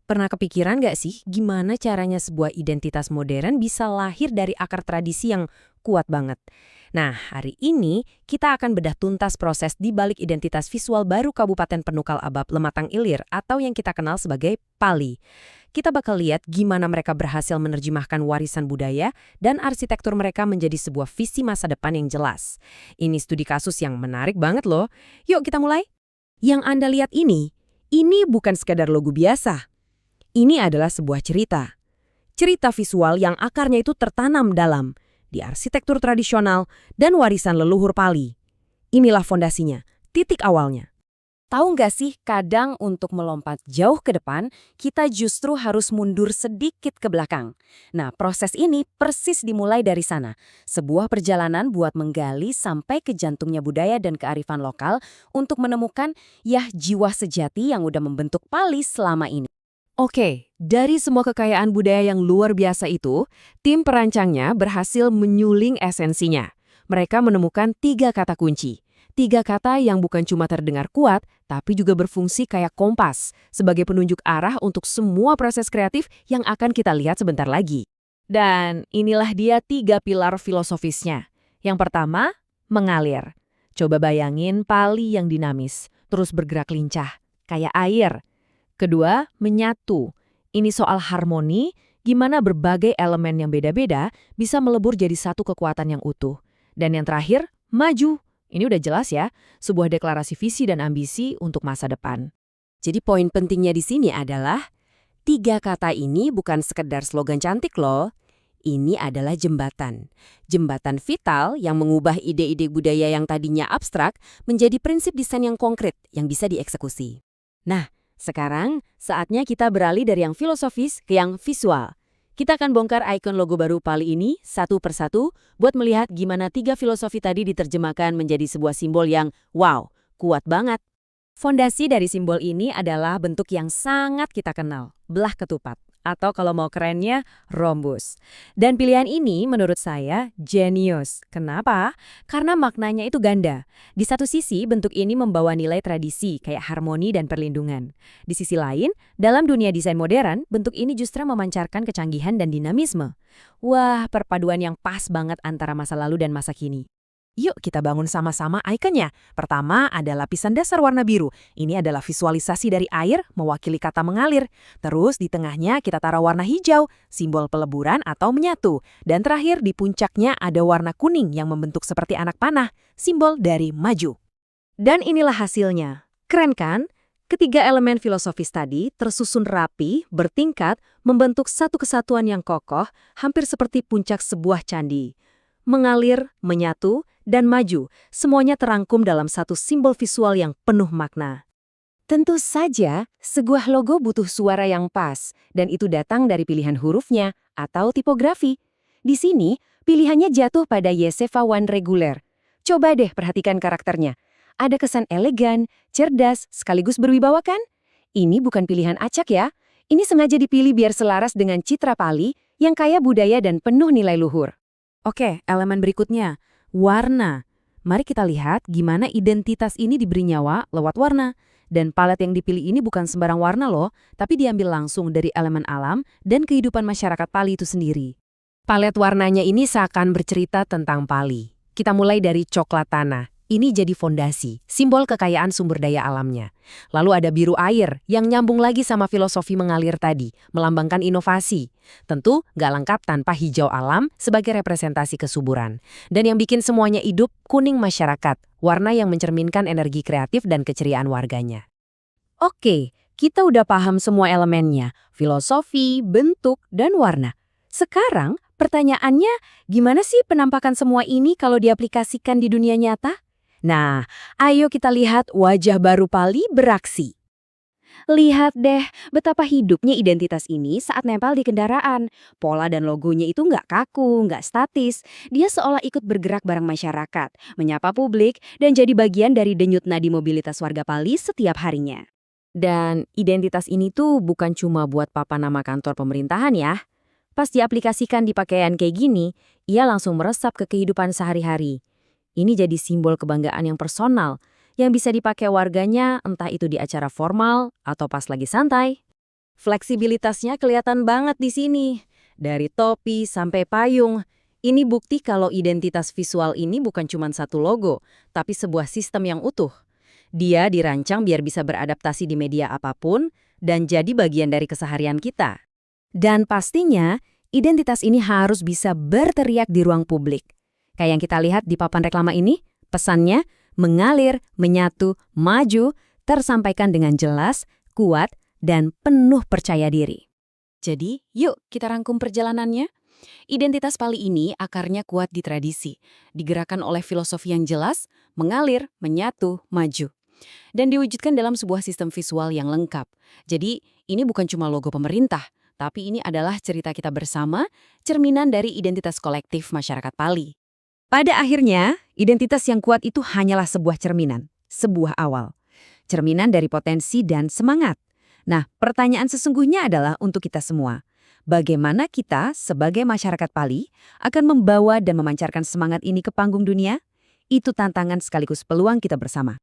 Pernah kepikiran nggak sih gimana caranya sebuah identitas modern bisa lahir dari akar tradisi yang kuat banget? Nah, hari ini kita akan bedah tuntas proses di balik identitas visual baru Kabupaten Penukal Abab Lematang Ilir atau yang kita kenal sebagai Pali. Kita bakal lihat gimana mereka berhasil menerjemahkan warisan budaya dan arsitektur mereka menjadi sebuah visi masa depan yang jelas. Ini studi kasus yang menarik banget loh. Yuk kita mulai. Yang Anda lihat ini bukan sekadar logo biasa. Ini adalah sebuah cerita. Cerita visual yang akarnya itu tertanam dalam di arsitektur tradisional dan warisan leluhur Pali. Inilah fondasinya, titik awalnya. Tahu nggak sih, kadang untuk melompat jauh ke depan, kita justru harus mundur sedikit ke belakang. Nah, proses ini persis dimulai dari sana. Sebuah perjalanan buat menggali sampai ke jantungnya budaya dan kearifan lokal untuk menemukan jiwa sejati yang udah membentuk Pali selama ini. Oke, dari semua kekayaan budaya yang luar biasa itu, tim perancangnya berhasil menyuling esensinya. Mereka menemukan 3 kata kunci. 3 kata yang bukan cuma terdengar kuat, tapi juga berfungsi kayak kompas, sebagai penunjuk arah untuk semua proses kreatif yang akan kita lihat sebentar lagi. Dan inilah dia 3 pilar filosofisnya. Yang pertama, mengalir. Coba bayangin Pali yang dinamis, terus bergerak lincah, kayak air. Kedua, menyatu. Ini soal harmoni, gimana berbagai elemen yang beda-beda bisa melebur jadi satu kekuatan yang utuh. Dan yang terakhir, maju. Ini udah jelas ya, sebuah deklarasi visi dan ambisi untuk masa depan. Jadi poin pentingnya di sini adalah, 3 kata ini bukan sekedar slogan cantik loh. Ini adalah jembatan. Jembatan vital yang mengubah ide-ide budaya yang tadinya abstrak menjadi prinsip desain yang konkret yang bisa dieksekusi. Nah, sekarang, saatnya kita beralih dari yang filosofis ke yang visual. Kita akan bongkar ikon logo baru Pali ini satu persatu buat melihat gimana 3 filosofi tadi diterjemahkan menjadi sebuah simbol yang, wow, kuat banget. Fondasi dari simbol ini adalah bentuk yang sangat kita kenal, belah ketupat. Atau kalau mau kerennya, rhombus. Dan pilihan ini menurut saya jenius. Kenapa? Karena maknanya itu ganda. Di satu sisi, bentuk ini membawa nilai tradisi, kayak harmoni dan perlindungan. Di sisi lain, dalam dunia desain modern, bentuk ini justru memancarkan kecanggihan dan dinamisme. Wah, perpaduan yang pas banget antara masa lalu dan masa kini. Yuk kita bangun sama-sama ikonnya. Pertama ada lapisan dasar warna biru. Ini adalah visualisasi dari air mewakili kata mengalir. Terus di tengahnya kita taruh warna hijau, simbol peleburan atau menyatu. Dan terakhir di puncaknya ada warna kuning yang membentuk seperti anak panah, simbol dari maju. Dan inilah hasilnya. Keren kan? Ketiga elemen filosofis tadi tersusun rapi, bertingkat, membentuk satu kesatuan yang kokoh, hampir seperti puncak sebuah candi. Mengalir, menyatu, dan maju, semuanya terangkum dalam satu simbol visual yang penuh makna. Tentu saja, sebuah logo butuh suara yang pas, dan itu datang dari pilihan hurufnya atau tipografi. Di sini, pilihannya jatuh pada Yesefa One reguler. Coba deh perhatikan karakternya. Ada kesan elegan, cerdas, sekaligus berwibawa kan? Ini bukan pilihan acak ya. Ini sengaja dipilih biar selaras dengan citra Pali yang kaya budaya dan penuh nilai luhur. Oke, elemen berikutnya, warna. Mari kita lihat gimana identitas ini diberi nyawa lewat warna. Dan palet yang dipilih ini bukan sembarang warna loh, tapi diambil langsung dari elemen alam dan kehidupan masyarakat Pali itu sendiri. Palet warnanya ini seakan bercerita tentang Pali. Kita mulai dari coklat tanah. Ini jadi fondasi, simbol kekayaan sumber daya alamnya. Lalu ada biru air yang nyambung lagi sama filosofi mengalir tadi, melambangkan inovasi. Tentu nggak lengkap tanpa hijau alam sebagai representasi kesuburan. Dan yang bikin semuanya hidup, kuning masyarakat, warna yang mencerminkan energi kreatif dan keceriaan warganya. Oke, kita udah paham semua elemennya, filosofi, bentuk, dan warna. Sekarang, pertanyaannya, gimana sih penampakan semua ini kalau diaplikasikan di dunia nyata? Nah, ayo kita lihat wajah baru Pali beraksi. Lihat deh betapa hidupnya identitas ini saat nempel di kendaraan. Pola dan logonya itu nggak kaku, nggak statis. Dia seolah ikut bergerak bareng masyarakat, menyapa publik, dan jadi bagian dari denyut nadi mobilitas warga Pali setiap harinya. Dan identitas ini tuh bukan cuma buat papan nama kantor pemerintahan ya. Pas diaplikasikan di pakaian kayak gini, ia langsung meresap ke kehidupan sehari-hari. Ini jadi simbol kebanggaan yang personal, yang bisa dipakai warganya entah itu di acara formal atau pas lagi santai. Fleksibilitasnya kelihatan banget di sini. Dari topi sampai payung. Ini bukti kalau identitas visual ini bukan cuma satu logo, tapi sebuah sistem yang utuh. Dia dirancang biar bisa beradaptasi di media apapun dan jadi bagian dari keseharian kita. Dan pastinya, identitas ini harus bisa berteriak di ruang publik. Kayak yang kita lihat di papan reklama ini, pesannya mengalir, menyatu, maju, tersampaikan dengan jelas, kuat, dan penuh percaya diri. Jadi, yuk kita rangkum perjalanannya. Identitas Pali ini akarnya kuat di tradisi, digerakkan oleh filosofi yang jelas, mengalir, menyatu, maju. Dan diwujudkan dalam sebuah sistem visual yang lengkap. Jadi, ini bukan cuma logo pemerintah, tapi ini adalah cerita kita bersama, cerminan dari identitas kolektif masyarakat Pali. Pada akhirnya, identitas yang kuat itu hanyalah sebuah cerminan, sebuah awal. Cerminan dari potensi dan semangat. Nah, pertanyaan sesungguhnya adalah untuk kita semua. Bagaimana kita, sebagai masyarakat Pali, akan membawa dan memancarkan semangat ini ke panggung dunia? Itu tantangan sekaligus peluang kita bersama.